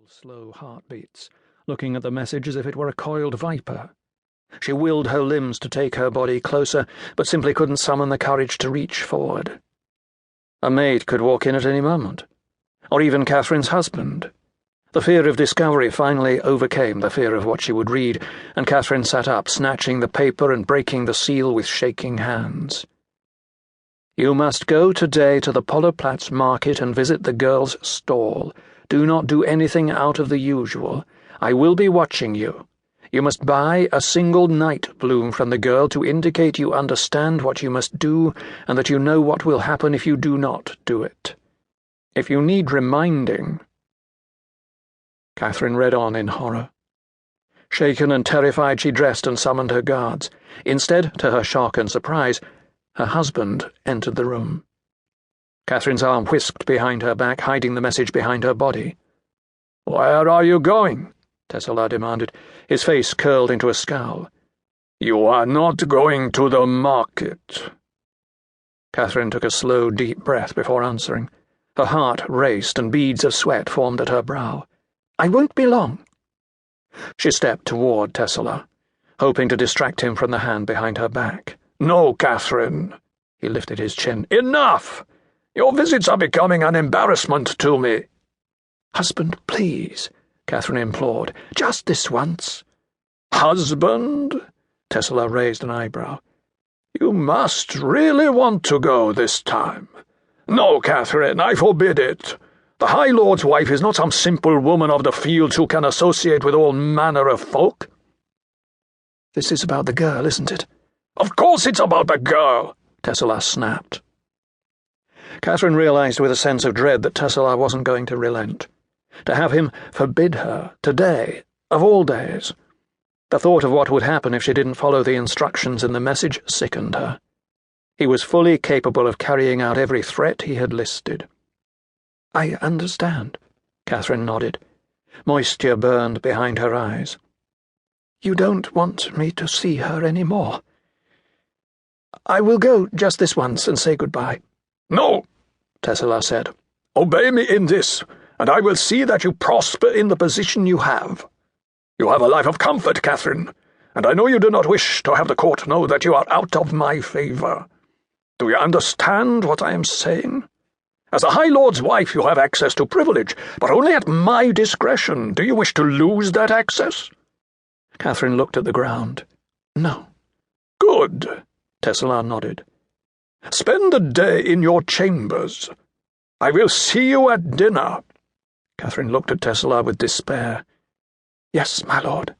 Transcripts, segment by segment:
slow heartbeats, looking at the message as if it were a coiled viper. She willed her limbs to take her body closer, but simply couldn't summon the courage to reach forward. A maid could walk in at any moment, or even Catherine's husband. The fear of discovery finally overcame the fear of what she would read, and Catherine sat up, snatching the paper and breaking the seal with shaking hands. "You must go today to the Pollerplatz market and visit the girl's stall. Do not do anything out of the usual. I will be watching you. You must buy a single night bloom from the girl to indicate you understand what you must do and that you know what will happen if you do not do it. If you need reminding—" Catherine read on in horror. Shaken and terrified, she dressed and summoned her guards. Instead, to her shock and surprise, her husband entered the room. Catherine's arm whisked behind her back, hiding the message behind her body. "Where are you going?" Tesla demanded, his face curled into a scowl. "You are not going to the market." Catherine took a slow, deep breath before answering. Her heart raced and beads of sweat formed at her brow. "I won't be long." She stepped toward Tesla, hoping to distract him from the hand behind her back. "No, Catherine." He lifted his chin. "Enough! Your visits are becoming an embarrassment to me." "Husband, please," Catherine implored. "Just this once." "Husband?" Tesla raised an eyebrow. "You must really want to go this time." "No, Catherine, I forbid it. The High Lord's wife is not some simple woman of the fields who can associate with all manner of folk." "This is about the girl, isn't it?" "Of course it's about the girl," Tesla snapped. Catherine realized with a sense of dread that Tesla wasn't going to relent. To have him forbid her, today, of all days. The thought of what would happen if she didn't follow the instructions in the message sickened her. He was fully capable of carrying out every threat he had listed. "I understand," Catherine nodded. Moisture burned behind her eyes. "You don't want me to see her any more. I will go just this once and say goodbye." "No," Tesla said. "Obey me in this, and I will see that you prosper in the position you have. You have a life of comfort, Catherine, and I know you do not wish to have the court know that you are out of my favor. Do you understand what I am saying? As a High Lord's wife, you have access to privilege, but only at my discretion. Do you wish to lose that access?" Catherine looked at the ground. "No." "Good," Tesla nodded. "Spend the day in your chambers. I will see you at dinner." Catherine looked at Tesla with despair. "Yes, my lord."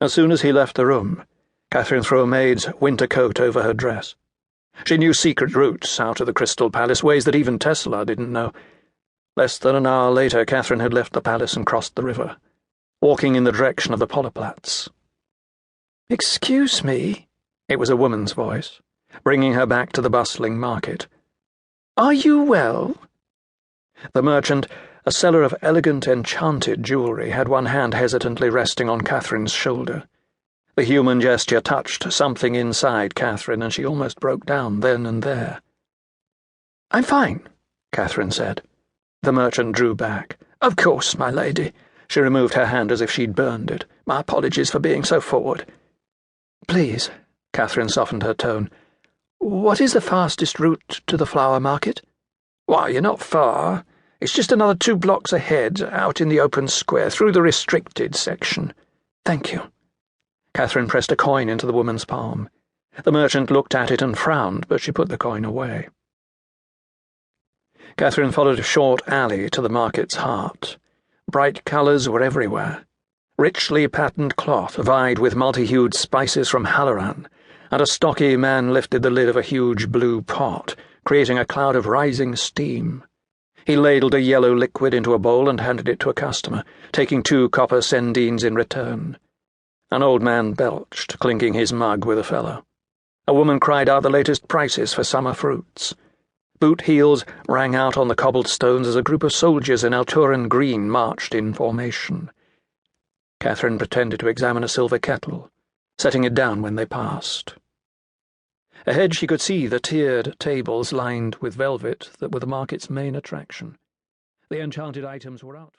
As soon as he left the room, Catherine threw a maid's winter coat over her dress. She knew secret routes out of the Crystal Palace, ways that even Tesla didn't know. Less than an hour later, Catherine had left the palace and crossed the river, walking in the direction of the Pollerplatz. "Excuse me," it was a woman's voice, bringing her back to the bustling market. "Are you well?" The merchant, a seller of elegant enchanted jewelry, had one hand hesitantly resting on Catherine's shoulder. The human gesture touched something inside Catherine, and she almost broke down then and there. "I'm fine," Catherine said. The merchant drew back. "Of course, my lady." She removed her hand as if she'd burned it. "My apologies for being so forward." "Please," Catherine softened her tone. "What is the fastest route to the flower market?" "Why, you're not far. It's just another 2 blocks ahead, out in the open square, through the restricted section." "Thank you." Catherine pressed a coin into the woman's palm. The merchant looked at it and frowned, but she put the coin away. Catherine followed a short alley to the market's heart. Bright colours were everywhere. Richly patterned cloth vied with multi-hued spices from Halloran, and a stocky man lifted the lid of a huge blue pot, creating a cloud of rising steam. He ladled a yellow liquid into a bowl and handed it to a customer, taking 2 copper cendines in return. An old man belched, clinking his mug with a fellow. A woman cried out the latest prices for summer fruits. Boot heels rang out on the cobbled stones as a group of soldiers in Alturan green marched in formation. Catherine pretended to examine a silver kettle, setting it down when they passed. Ahead she could see the tiered tables lined with velvet that were the market's main attraction. The enchanted items were out.